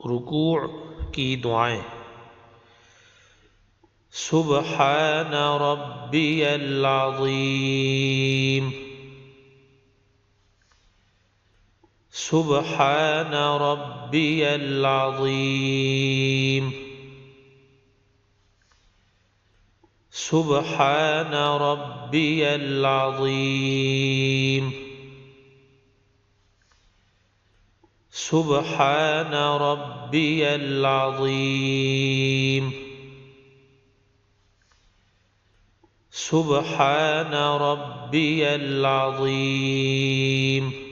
रुकूअ की दुआएं। सुब्हान रब्बियल अज़ीम, सुब्हान रब्बियल अज़ीम, सुब्हान रब्बियल अज़ीम, सुब्हान रब्बियल अज़ीम, सुब्हान रब्बियल अज़ीम।